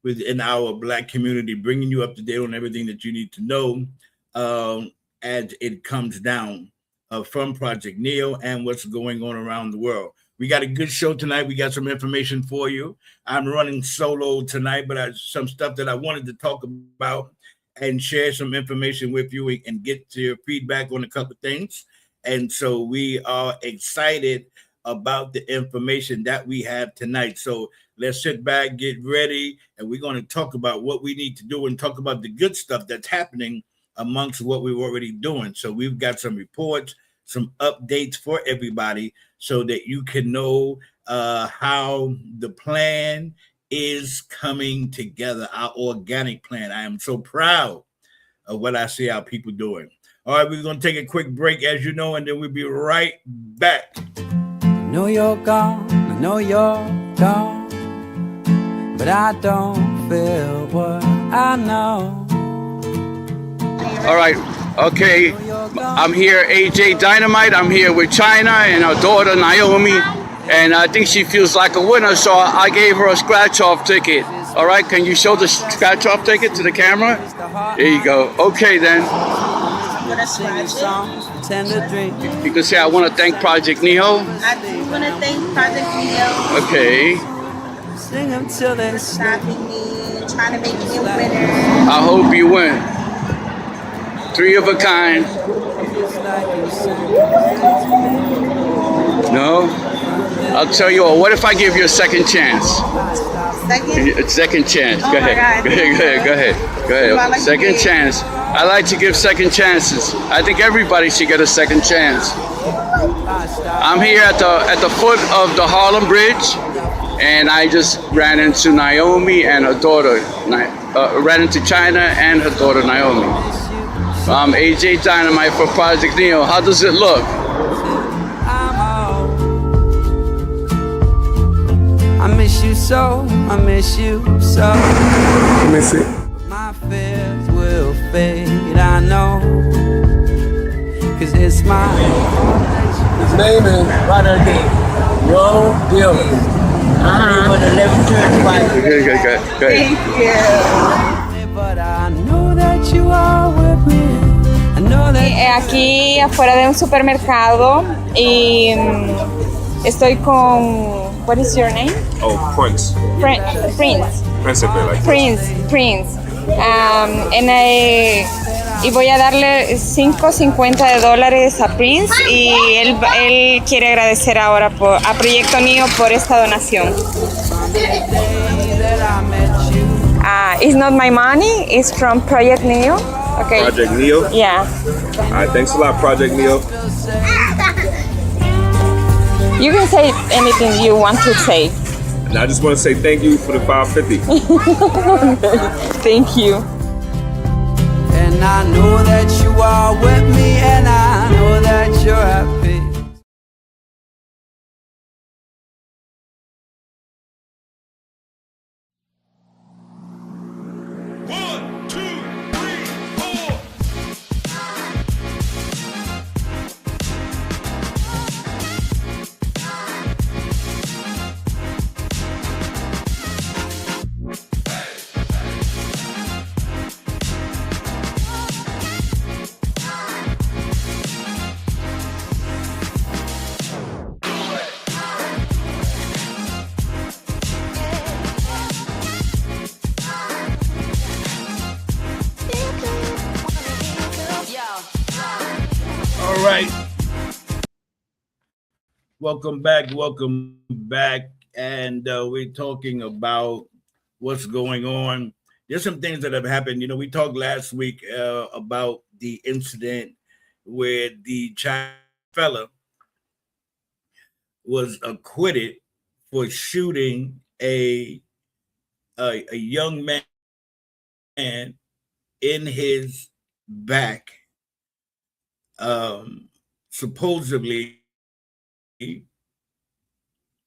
within our Black community, bringing you up to date on everything that you need to know as it comes down from Project Neo and what's going on around the world. We got a good show tonight. We got some information for you. I'm running solo tonight, but some stuff that I wanted to talk about and share some information with you and get your feedback on a couple of things. And so we are excited about the information that we have tonight. So let's sit back, get ready, and we're going to talk about what we need to do and talk about the good stuff that's happening amongst what we're already doing. So we've got some reports, some updates for everybody so that you can know how the plan is coming together, our organic plan. I am so proud of what I see our people doing. All right, we're going to take a quick break, as you know, and then we'll be right back. I know you're gone, I know you're gone, but I don't feel what I know. All right, okay, I'm here, AJ Dynamite. I'm here with China and her daughter Naomi, and I think she feels like a winner, so I gave her a scratch-off ticket. All right, can you show the scratch-off ticket to the camera? There you go. Okay, then. You can say I want to thank Project Neo. I do want to thank Project Neo. Okay. Sing them till they for stopping me, trying to make me a winner. I hope you win. 3 of a kind. No? I'll tell you what if I give you a second chance? Second chance. Oh go ahead. Go ahead. Like second chance. I like to give second chances. I think everybody should get a second chance. I'm here at the foot of the Harlem Bridge, and I just ran into Naomi and her daughter. Ran into China and her daughter Naomi. I'm AJ Dynamite for Project Neo. How does it look? I miss you so, I miss you so. Let me see. My fears will fade, I know, cause it's my His name is right there again. Ronald Dillon. With 11 turns white. Go ahead. Thank you. but I know that you are with me. I know that Aquí afuera de un supermercado y estoy con. What is your name? Oh, Prince. Prince. Principal, like Prince. Y voy a darle $5.50 a Prince y él quiere agradecer ahora a Proyecto Neo por esta donación. It's not my money, it's from Project Neo. Okay. Project Neo? Yeah. All right, thanks a lot, Project Neo. You can say anything you want to say. And I just want to say thank you for the $5.50. Thank you. and I know that you are with me, and I know that you're happy. All right. Welcome back. And we're talking about what's going on. There's some things that have happened. You know, we talked last week about the incident where the Chinese fella was acquitted for shooting a young man in his back, supposedly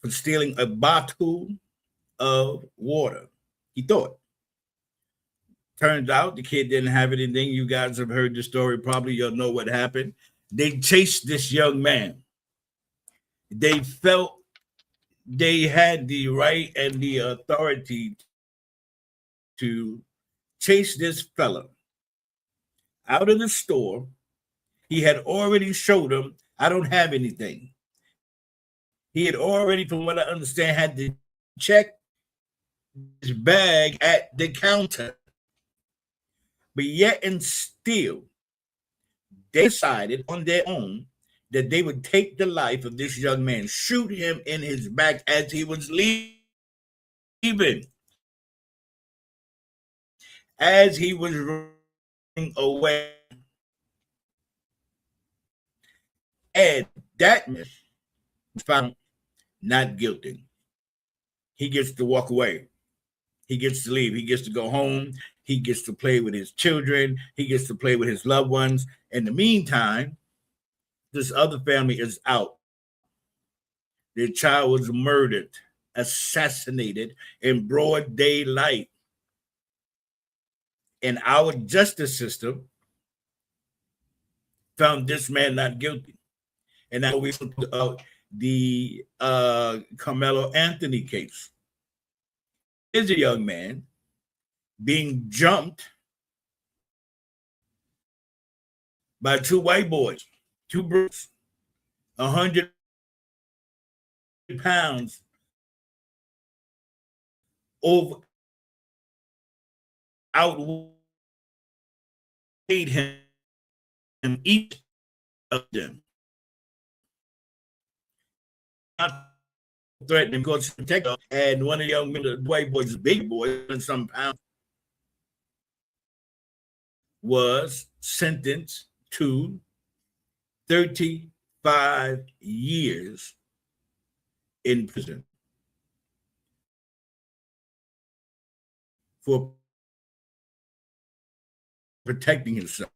for stealing a bottle of water. He thought. Turns out the kid didn't have anything. You guys have heard the story. Probably you'll know what happened. They chased this young man. They felt they had the right and the authority to chase this fella out of the store. He had already showed him, I don't have anything. He had already, from what I understand, had to check his bag at the counter. But yet and still, they decided on their own that they would take the life of this young man, shoot him in his back as he was leaving. As he was running away. And that man was found not guilty. He gets to walk away. He gets to leave. He gets to go home. He gets to play with his children. He gets to play with his loved ones. In the meantime, this other family is out. Their child was murdered, assassinated in broad daylight. And our justice system found this man not guilty. And now we the Carmelo Anthony case. Is a young man being jumped by two white boys, two brutes, 100 pounds over, outweighed him, each of them. Threatening to protect her, and one of the young men, the white boys, big boy, and some pounds, was sentenced to 35 years in prison for protecting himself.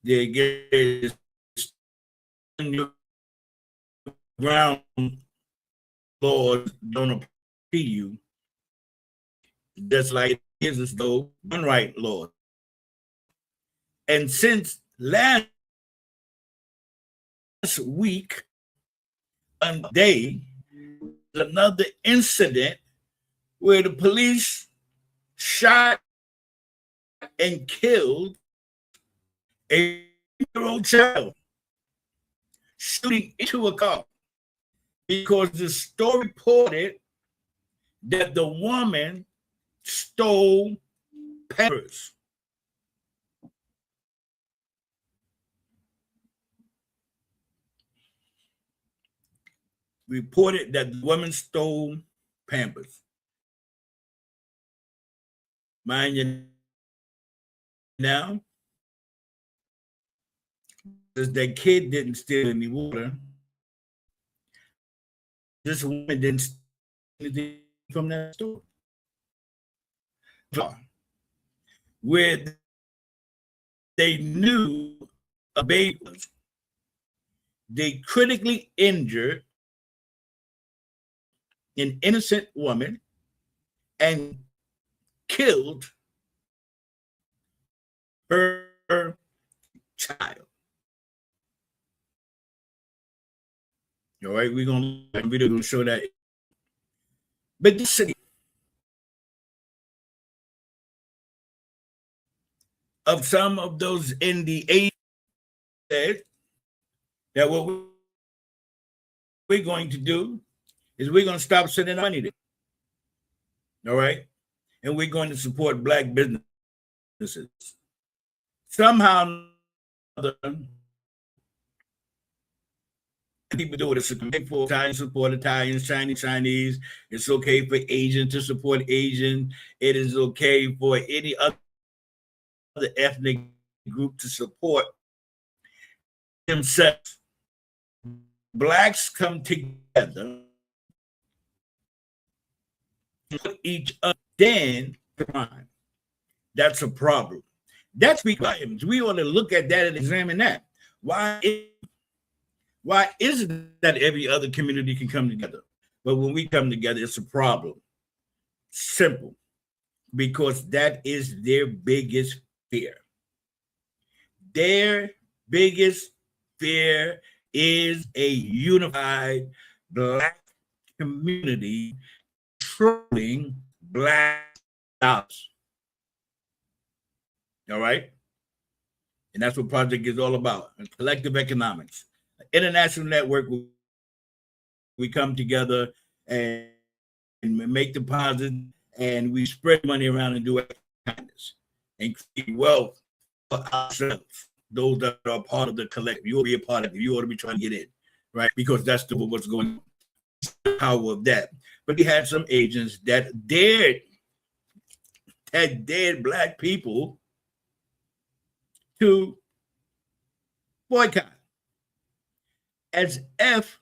They get ground laws don't apply to you, just like it is as though gun right laws. And since last week, one day, another incident where the police shot and killed a 8-year-old child, shooting into a car, because the story reported that the woman stole Pampers. Reported that the woman stole Pampers. Mind you, now, that kid didn't steal any water. This woman didn't steal anything from that store. Where they knew a baby was, they critically injured an innocent woman and killed her child. All right, we're gonna show that. But this city of some of those in the 80s said that what we're going to do is we're going to stop sending money there. All right, and we're going to support Black businesses. Somehow, people do it. It's okay for Italians to support Italians, Chinese. It's okay for Asians to support Asian. It is okay for any other ethnic group to support themselves. Blacks come together, put each other, then crime. That's a problem. That's because we ought to look at that and examine that. Why is it that every other community can come together? But when we come together, it's a problem. Simple. Because that is their biggest fear. Their biggest fear is a unified Black community controlling black dollars. All right? And that's what Project is all about, collective economics. An international network where we come together and make deposits, and we spread money around and do kindness and create wealth for ourselves. Those that are part of the collective, you ought to be a part of it. You ought to be trying to get in, right? Because that's what's going on. The power of that. But he had some agents that dared black people to boycott, as if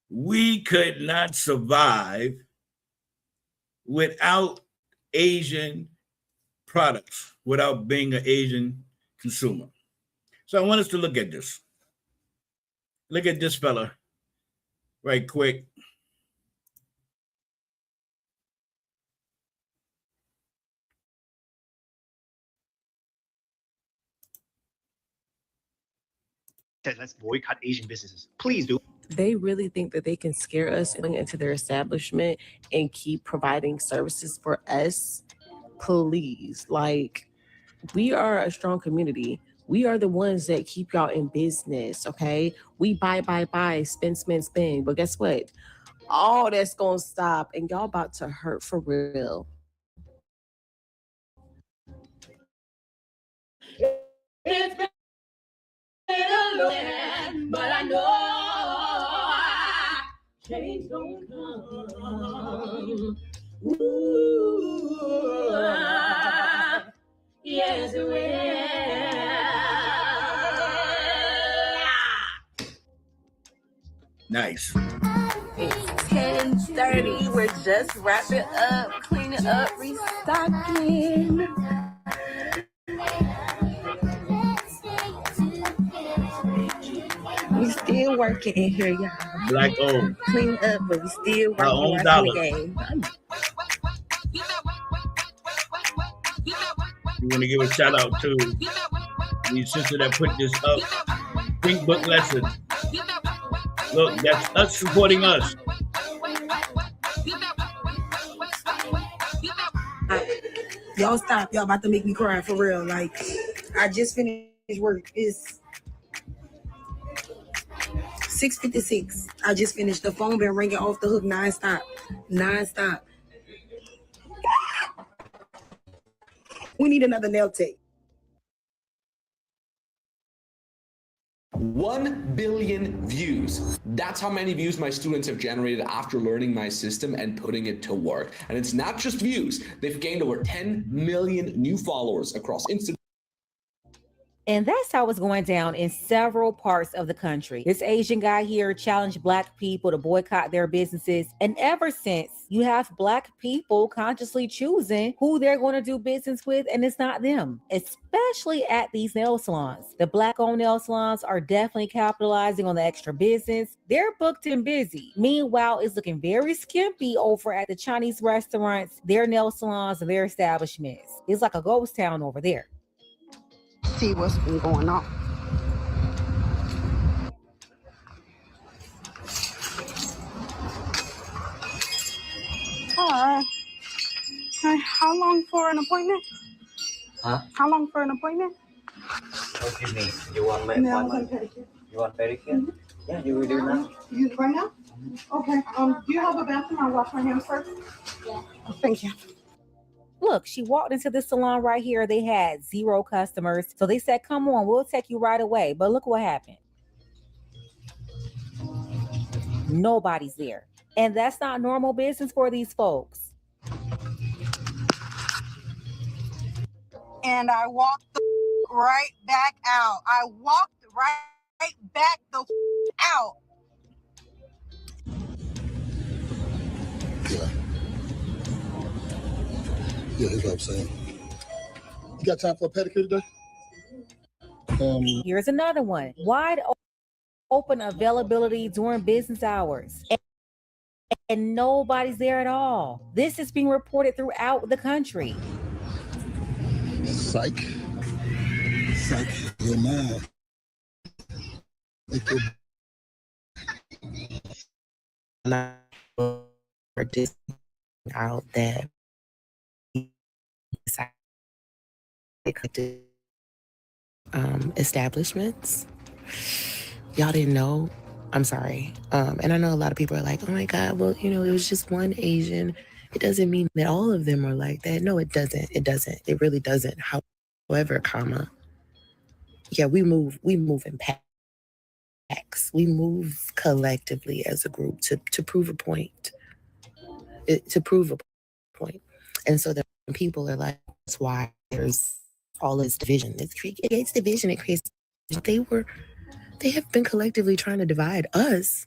we could not survive without Asian products, without being an Asian consumer. So I want us to look at this. Look at this fella right quick. Let's boycott Asian businesses. Please do. They really think that they can scare us into their establishment and keep providing services for us. Please, like, we are a strong community. We are the ones that keep y'all in business, okay? We buy, spend. But guess what? All that's gonna stop, and y'all about to hurt for real. It's been a long, but I know change don't come. Ooh, yes, it will. Nice. It's 10:30. We're just wrapping up, cleaning up, restocking. We still working in here, y'all. Black owned. Clean up, but we still Our own working dollars. the game. We want to give a shout out to the sister that put this up. Pink Book Lesson. Look, that's us supporting us. Y'all stop. Y'all about to make me cry for real. Like, I just finished work. It's 6:56. I just finished. The phone been ringing off the hook nonstop. We need another nail tape. 1 billion views. That's how many views my students have generated after learning my system and putting it to work. And it's not just views. They've gained over 10 million new followers across Instagram. And that's how it's going down in several parts of the country. This Asian guy here challenged Black people to boycott their businesses. And ever since, you have Black people consciously choosing who they're going to do business with, and it's not them, especially at these nail salons. The Black-owned nail salons are definitely capitalizing on the extra business. They're booked and busy. Meanwhile, it's looking very skimpy over at the Chinese restaurants, their nail salons, and their establishments. It's like a ghost town over there. See what's been going on. All right. How long for an appointment? Huh? How long for an appointment? What do you mean? You want my No, appointment? pedicure. You want pedicure? Yeah, you will do now. You right now? Okay. Do you have a bathroom? I'll wash my hands first. Yeah. Oh, thank you. Look, she walked into the salon right here. They had 0 customers. So they said, come on, we'll take you right away. But look what happened. Nobody's there. And that's not normal business for these folks. And I walked right back out. I walked right back out. Yeah, that's what I'm saying. You got time for a pedicure today? Here's another one. Wide open availability during business hours. And nobody's there at all. This is being reported throughout the country. Psych. Your mind. out that establishments. Y'all didn't know. I'm sorry. And I know a lot of people are like, oh my God, well, you know, it was just one Asian. It doesn't mean that all of them are like that. No, it doesn't. It doesn't. It really doesn't. However, comma, yeah, we move in packs. We move collectively as a group to prove a point. To prove a point. And so that when people are like, that's why there's all this division. It creates division. It creates. They have been collectively trying to divide us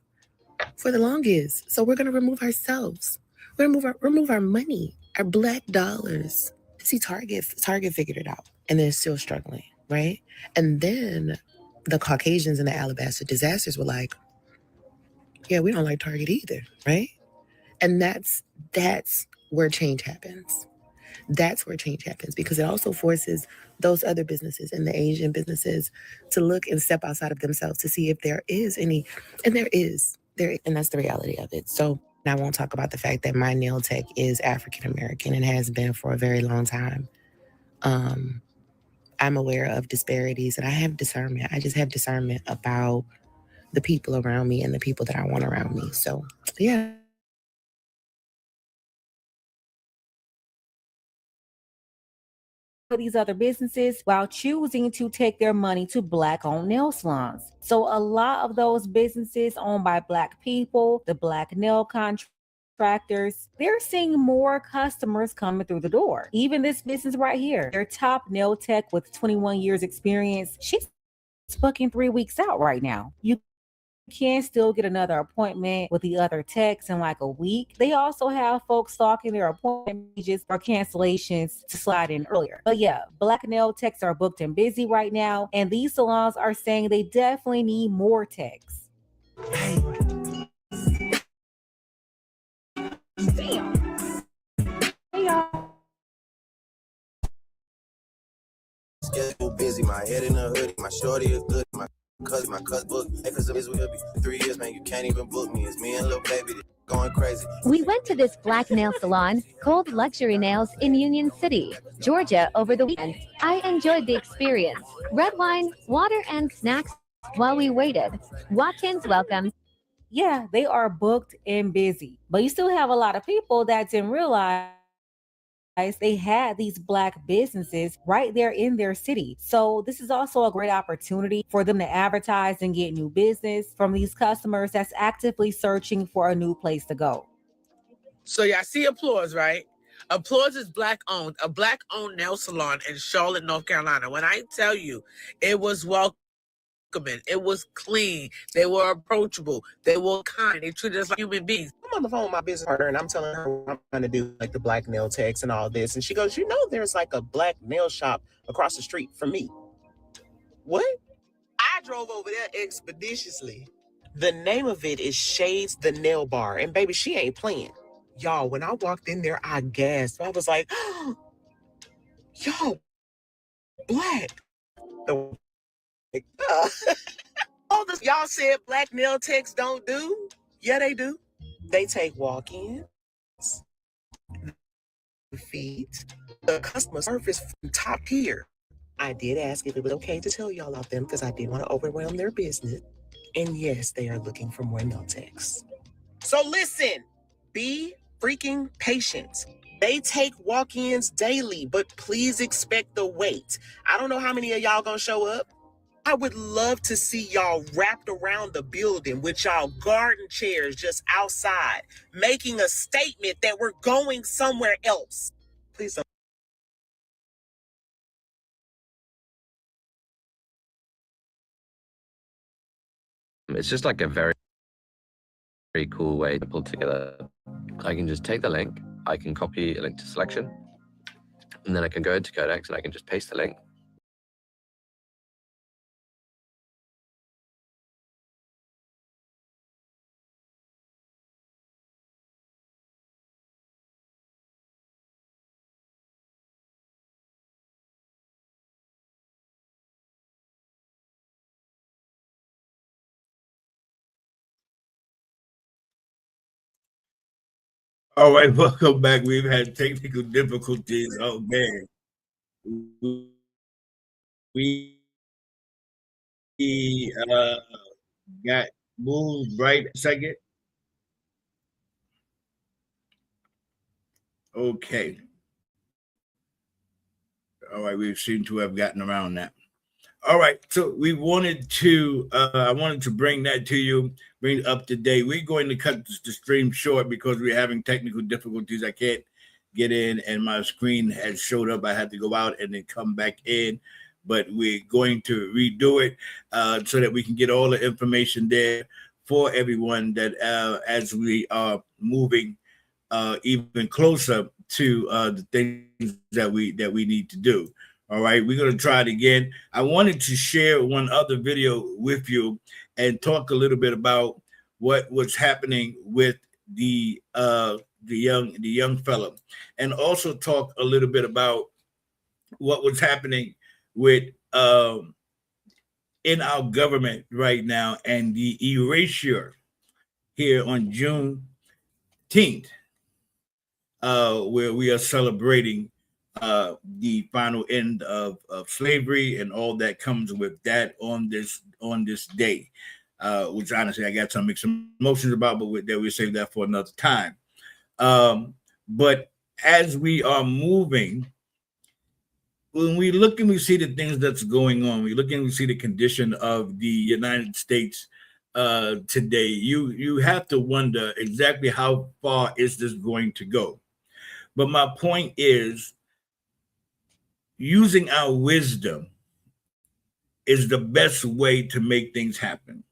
for the longest. So we're gonna remove ourselves. We're gonna remove our money, our black dollars. See, Target figured it out, and they're still struggling, right? And then the Caucasians and the Alabaster disasters were like, yeah, we don't like Target either, right? And that's where change happens. That's where change happens, because it also forces those other businesses and the Asian businesses to look and step outside of themselves to see if there is any, and there is, and that's the reality of it. So I won't talk about the fact that my nail tech is African American and has been for a very long time. I'm aware of disparities and I have discernment. I just have discernment about the people around me and the people that I want around me. So yeah. These other businesses while choosing to take their money to Black-owned nail salons. So a lot of those businesses owned by Black people, the Black nail contractors, they're seeing more customers coming through the door. Even this business right here, their top nail tech with 21 years experience, she's booking 3 weeks out right now. You can still get another appointment with the other techs in like a week. They also have folks stalking their appointment pages for cancellations to slide in earlier. But yeah, Black nail techs are booked and busy right now, and these salons are saying they definitely need more techs. Damn. Hey y'all. Schedule busy, my head in a hoodie, my shorty is good, my cousin book, because of his will be 3 years, man, you can't even book me, it's me and little baby going crazy. We went to this black nail salon, Cold Luxury Nails, in Union City, Georgia over the weekend. I enjoyed the experience. Red wine, water, and snacks while we waited. Watkins welcome. Yeah, they are booked and busy, but you still have a lot of people that didn't realize they had these Black businesses right there in their city. So this is also a great opportunity for them to advertise and get new business from these customers that's actively searching for a new place to go. So y'all see Applause, right? Applause is Black owned, a Black owned nail salon in Charlotte, North Carolina. When I tell you, it was welcoming, it was clean, they were approachable, they were kind, they treated us like human beings. I'm on the phone with my business partner and I'm telling her what I'm trying to do, like the Black nail techs and all this. And she goes, you know, there's like a Black nail shop across the street from me. What? I drove over there expeditiously. The name of it is Shades the Nail Bar. And baby, she ain't playing. Y'all, when I walked in there, I gasped. I was like, y'all, Black. All this y'all said Black nail techs don't do? Yeah, they do. They take walk-ins, feet, the customer service from top tier. I did ask if it was okay to tell y'all about them because I did want to overwhelm their business. And yes, they are looking for more nail techs. So listen, be freaking patient. They take walk-ins daily, but please expect the wait. I don't know how many of y'all gonna show up. I would love to see y'all wrapped around the building with y'all garden chairs just outside, making a statement that we're going somewhere else. Please don't. It's just like a very, very cool way to pull together. I can just take the link, I can copy a link to selection, and then I can go into Codex and I can just paste the link. All right, welcome back. We've had technical difficulties. Oh man, we got moved right a second. Okay. All right, we seem to have gotten around that. All right, so we wanted to, I wanted to bring that to you, bring it up to date. We're going to cut the stream short because we're having technical difficulties. I can't get in, and my screen has showed up. I had to go out and then come back in, but we're going to redo it so that we can get all the information there for everyone. That as we are moving even closer to the things that we need to do. All right, we're going to try it again. I wanted to share one other video with you and talk a little bit about what was happening with the young fella, and also talk a little bit about what was happening with in our government right now and the erasure here on Juneteenth, where we are celebrating the final end of slavery and all that comes with that on this day. Which honestly I got some mixed emotions about, but we'll save that for another time. But as we are moving, when we look and we see the things that's going on, we look and we see the condition of the United States today, you have to wonder exactly how far is this going to go. But my point is, using our wisdom is the best way to make things happen.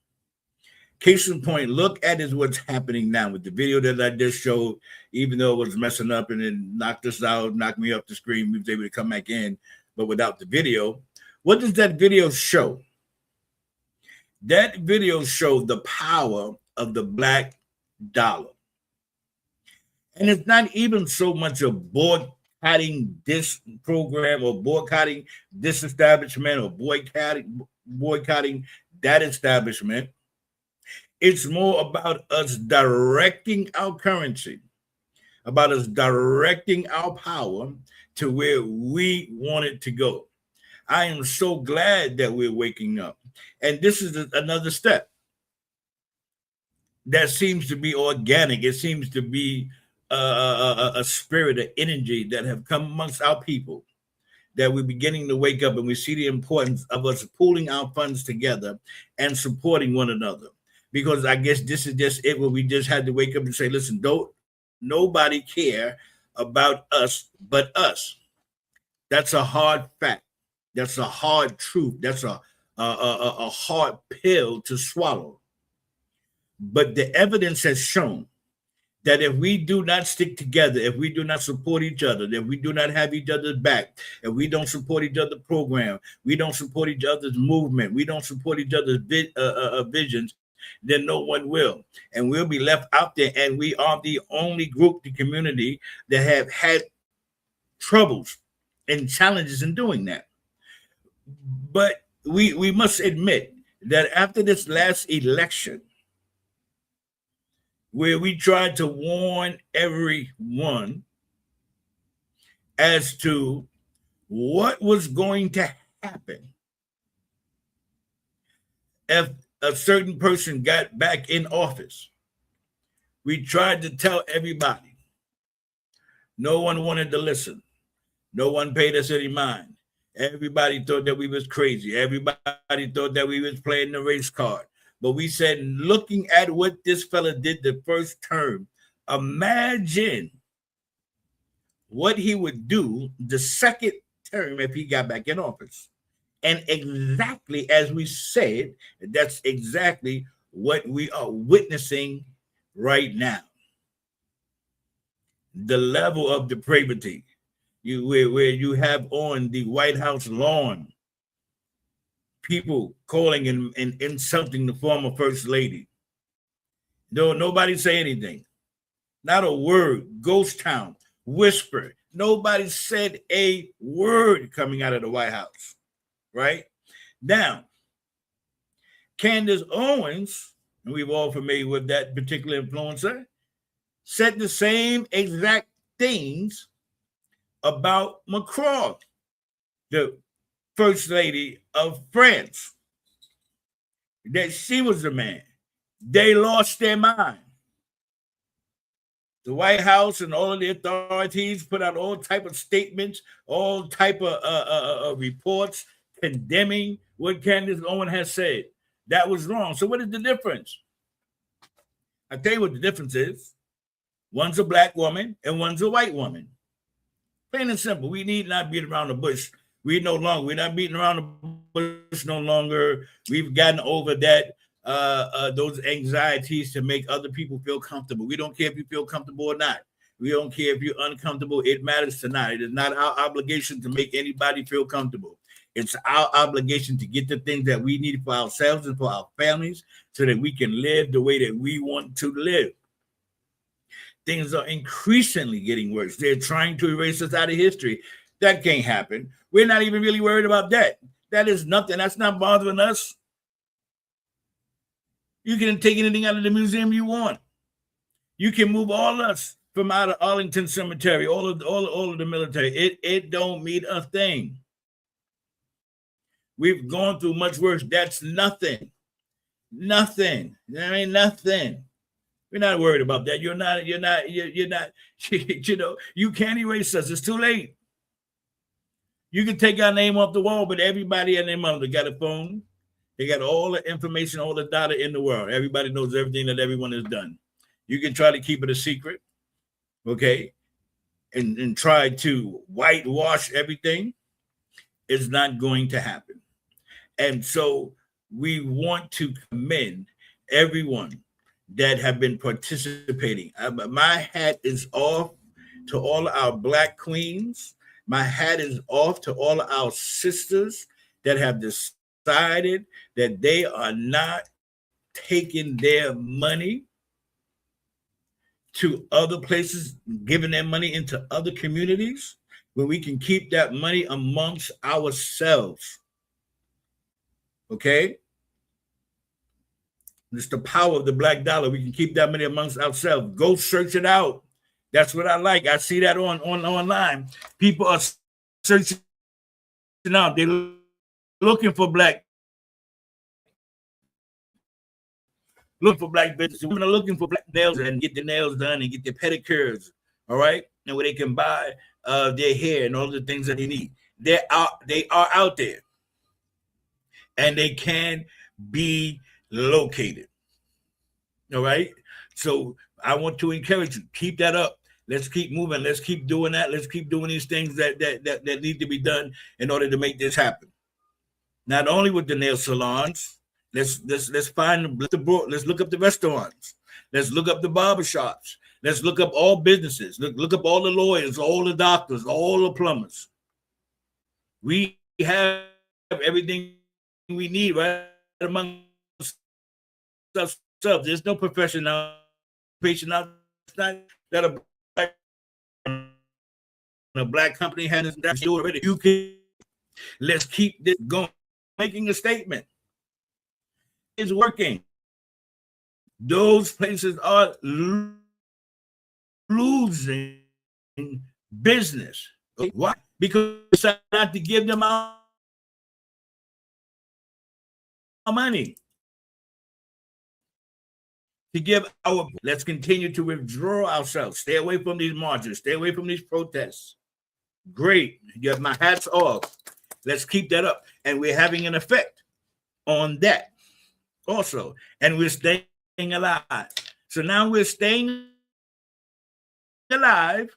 Case in point, look at is what's happening now with the video that I just showed. Even though it was messing up and then knocked us out, knocked me off the screen, we was able to come back in, but without the video. What does that video show? That video showed the power of the black dollar. And it's not even so much a boycotting this program or boycotting this establishment or boycotting that establishment. It's more about us directing our currency, about us directing our power to where we want it to go. I am so glad that we're waking up. And this is another step that seems to be organic. It seems to be a spirit, of energy that have come amongst our people, that we're beginning to wake up and we see the importance of us pooling our funds together and supporting one another. Because I guess this is just it, where we just had to wake up and say, listen, don't nobody care about us but us. That's a hard fact. That's a hard truth. That's a hard pill to swallow. But the evidence has shown that if we do not stick together, if we do not support each other, if we do not have each other's back, if we don't support each other's program, we don't support each other's movement, we don't support each other's visions, then no one will. And we'll be left out there. And we are the only group, the community, that have had troubles and challenges in doing that. But we must admit that after this last election, where we tried to warn everyone as to what was going to happen if a certain person got back in office. We tried to tell everybody. No one wanted to listen. No one paid us any mind. Everybody thought that we was crazy. Everybody thought that we was playing the race card. But we said, looking at what this fella did the first term, imagine what he would do the second term if he got back in office. And exactly as we said, that's exactly what we are witnessing right now. The level of depravity, where you have on the White House lawn people calling and insulting the former first lady. No, nobody say anything. Not a word. Ghost town. Whisper. Nobody said a word coming out of the White House. Right? Now, Candace Owens, and we've all familiar with that particular influencer, said the same exact things about Macron, the first lady of France, that she was the man. They lost their mind. The White House and all of the authorities put out all type of statements, all type of reports condemning what Candace Owen has said. That was wrong. So what is the difference? I tell you what the difference is. One's a black woman and one's a white woman. Plain and simple. We need not beat around the bush. We're not beating around the bush no longer. We've gotten over that, those anxieties to make other people feel comfortable. We don't care if you feel comfortable or not. We don't care if you're uncomfortable. It matters to not. It is not our obligation to make anybody feel comfortable. It's our obligation to get the things that we need for ourselves and for our families so that we can live the way that we want to live. Things are increasingly getting worse. They're trying to erase us out of history. That can't happen. We're not even really worried about that. That is nothing. That's not bothering us. You can take anything out of the museum you want. You can move all of us from out of Arlington Cemetery, all of the military. It don't mean a thing. We've gone through much worse. That's nothing. Nothing. There ain't nothing. We're not worried about that. You're not, you know, you can't erase us. It's too late. You can take our name off the wall, but everybody and their mother got a phone. They got all the information, all the data in the world. Everybody knows everything that everyone has done. You can try to keep it a secret, okay, and try to whitewash everything. It's not going to happen. And so we want to commend everyone that have been participating. My hat is off to all our Black queens. My hat is off to all of our sisters that have decided that they are not taking their money to other places, giving their money into other communities, when we can keep that money amongst ourselves. Okay? It's the power of the black dollar. We can keep that money amongst ourselves. Go search it out. That's what I like. I see that on online. People are searching out. They're looking for black businesses. Women are looking for black nails and get their nails done and get their pedicures. All right, and where they can buy their hair and all the things that they need. They are out there, and they can be located. All right. So I want to encourage you, keep that up. Let's keep moving. Let's keep doing that. Let's keep doing these things that need to be done in order to make this happen. Not only with the nail salons, let's find let's look up the restaurants. Let's look up the barbershops. Let's look up all businesses. Look up all the lawyers, all the doctors, all the plumbers. We have everything we need right among us. There's no profession now. Patient out. It's not that a black company has that already. You can. Let's keep this going. Making a statement. It's working. Those places are losing business. Why? Because we not to give them our money. To give our, let's continue to withdraw ourselves. Stay away from these marches. Stay away from these protests. Great. You have my hats off. Let's keep that up. And we're having an effect on that also. And we're staying alive. So now we're staying alive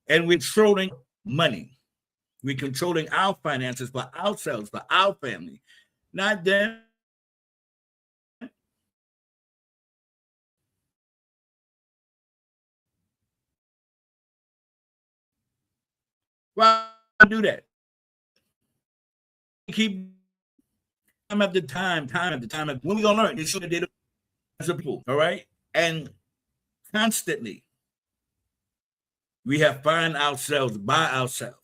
and we're controlling money. We're controlling our finances for ourselves, for our family, not them. Why do that? Keep time after time after time. When we gonna learn? It's sure they as a people, all right? And constantly, we have found ourselves by ourselves,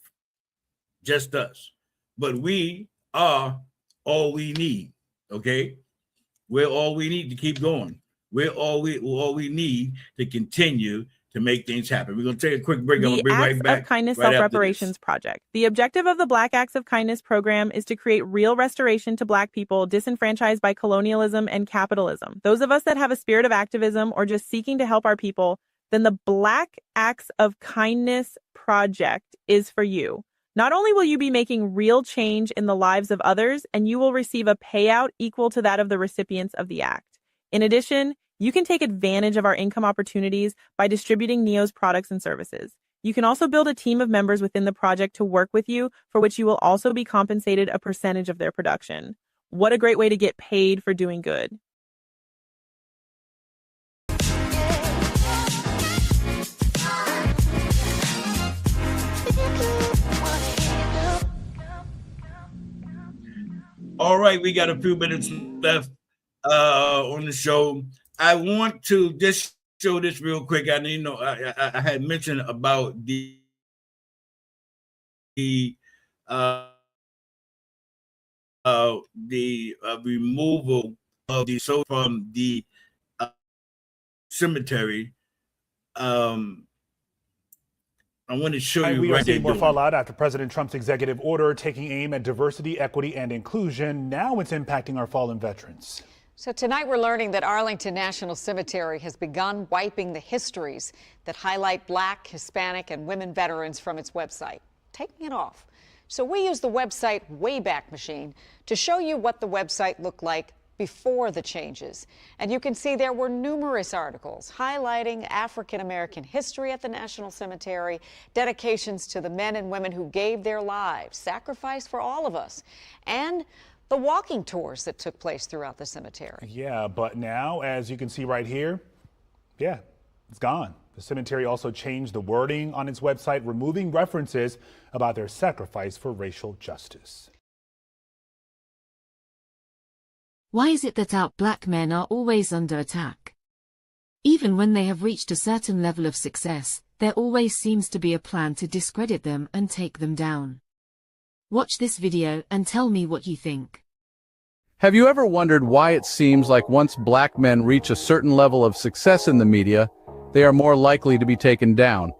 just us. But we are all we need, okay? We're all we need to keep going. We're all we need to continue to make things happen. We're going to take a quick break. I'm going to be right back. Acts of Kindness right after Self-Reparations this. Project. The objective of the Black Acts of Kindness program is to create real restoration to Black people disenfranchised by colonialism and capitalism. Those of us that have a spirit of activism or just seeking to help our people, then the Black Acts of Kindness Project is for you. Not only will you be making real change in the lives of others, and you will receive a payout equal to that of the recipients of the act. In addition, you can take advantage of our income opportunities by distributing NEO's products and services. You can also build a team of members within the project to work with you, for which you will also be compensated a percentage of their production. What a great way to get paid for doing good. All right, we got a few minutes left on the show. I want to just show this real quick. I had mentioned about the removal of the soul from the cemetery. I want to show you. We are seeing more fallout after President Trump's executive order taking aim at diversity, equity, and inclusion. Now it's impacting our fallen veterans. So tonight we're learning that Arlington National Cemetery has begun wiping the histories that highlight Black, Hispanic, and women veterans from its website, taking it off. So we use the website Wayback Machine to show you what the website looked like before the changes. And you can see there were numerous articles highlighting African-American history at the National Cemetery, dedications to the men and women who gave their lives, sacrificed for all of us, and the walking tours that took place throughout the cemetery. Yeah, but now, as you can see right here, yeah, it's gone. The cemetery also changed the wording on its website, removing references about their sacrifice for racial justice. Why is it that our Black men are always under attack? Even when they have reached a certain level of success, there always seems to be a plan to discredit them and take them down. Watch this video and tell me what you think. Have you ever wondered why it seems like once Black men reach a certain level of success in the media, they are more likely to be taken down?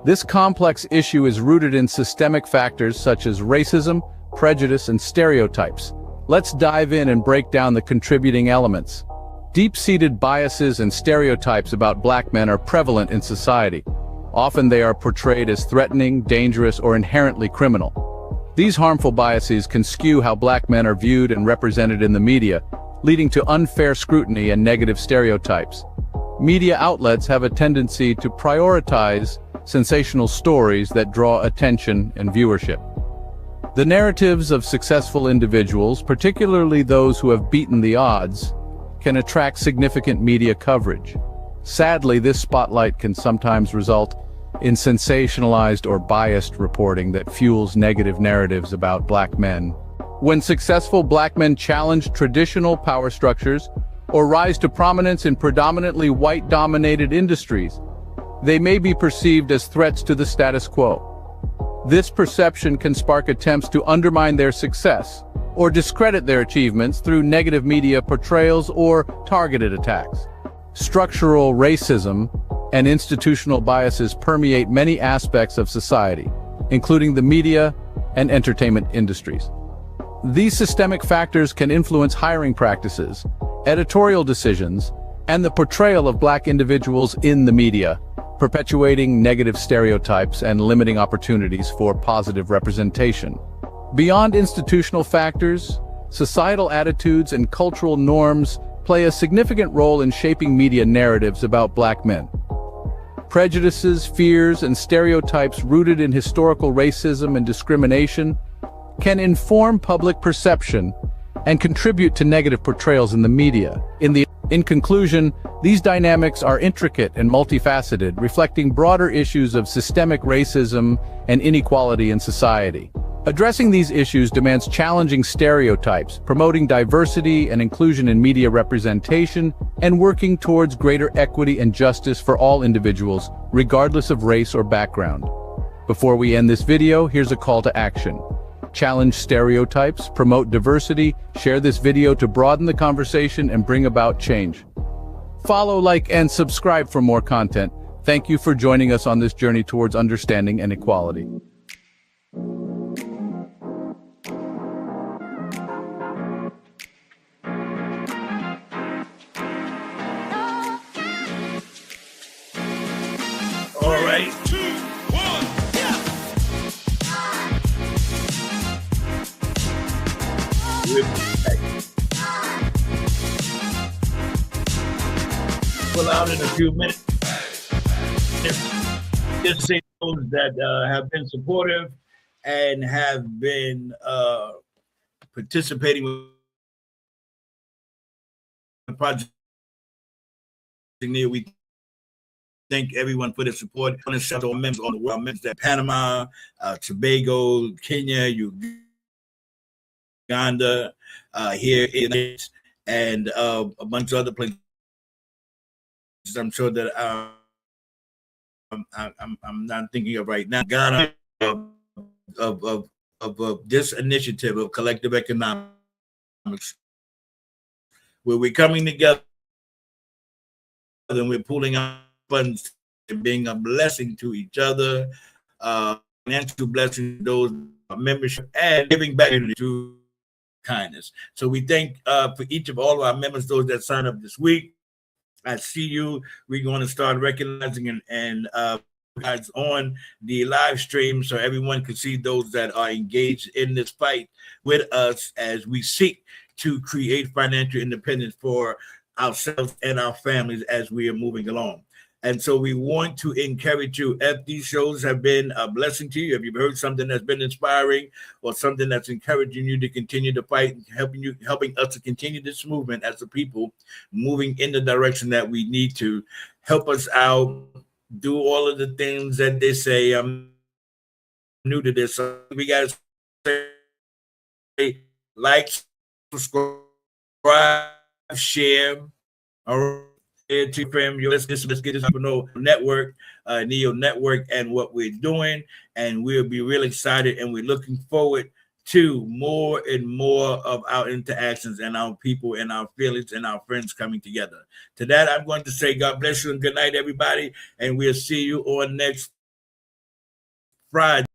This complex issue is rooted in systemic factors such as racism, prejudice, and stereotypes. Let's dive in and break down the contributing elements. Deep-seated biases and stereotypes about Black men are prevalent in society. Often they are portrayed as threatening, dangerous, or inherently criminal. These harmful biases can skew how Black men are viewed and represented in the media, leading to unfair scrutiny and negative stereotypes. Media outlets have a tendency to prioritize sensational stories that draw attention and viewership. The narratives of successful individuals, particularly those who have beaten the odds, can attract significant media coverage. Sadly, this spotlight can sometimes result in sensationalized or biased reporting that fuels negative narratives about Black men. When successful Black men challenge traditional power structures or rise to prominence in predominantly white-dominated industries, they may be perceived as threats to the status quo. This perception can spark attempts to undermine their success or discredit their achievements through negative media portrayals or targeted attacks. Structural racism and institutional biases permeate many aspects of society, including the media and entertainment industries. These systemic factors can influence hiring practices, editorial decisions, and the portrayal of Black individuals in the media, perpetuating negative stereotypes and limiting opportunities for positive representation. Beyond institutional factors, societal attitudes and cultural norms play a significant role in shaping media narratives about Black men. Prejudices, fears, and stereotypes rooted in historical racism and discrimination can inform public perception and contribute to negative portrayals in the media. In conclusion, these dynamics are intricate and multifaceted, reflecting broader issues of systemic racism and inequality in society. Addressing these issues demands challenging stereotypes, promoting diversity and inclusion in media representation, and working towards greater equity and justice for all individuals, regardless of race or background. Before we end this video, here's a call to action. Challenge stereotypes, promote diversity, share this video to broaden the conversation and bring about change. Follow, like, and subscribe for more content. Thank you for joining us on this journey towards understanding and equality. All right. 2, 1, Pull out in a few minutes. Just say those that have been supportive and have been participating with the project. We thank everyone for the support. I want to shout out members on the world, members at Panama, Tobago, Kenya, Uganda, here in and a bunch of other places. I'm sure that I'm not thinking of right now. Ghana of this initiative of collective economics, where we're coming together and we're pulling out funds and being a blessing to each other, financial blessing to those membership, and giving back to kindness. So we thank for each of all of our members, those that signed up this week. I see you. We're going to start recognizing and guys on the live stream so everyone can see those that are engaged in this fight with us as we seek to create financial independence for ourselves and our families as we are moving along. And so we want to encourage you. If these shows have been a blessing to you, if you've heard something that's been inspiring or something that's encouraging you to continue to fight, helping us to continue this movement as a people, moving in the direction that we need to, help us out, do all of the things that they say. I'm new to this, so we got to say, like, subscribe, share, to frame your let's get this network, Neo Network, and what we're doing, and we'll be really excited, and we're looking forward to more and more of our interactions and our people and our feelings and our friends coming together. To that, I'm going to say God bless you and good night, everybody, and we'll see you on next Friday.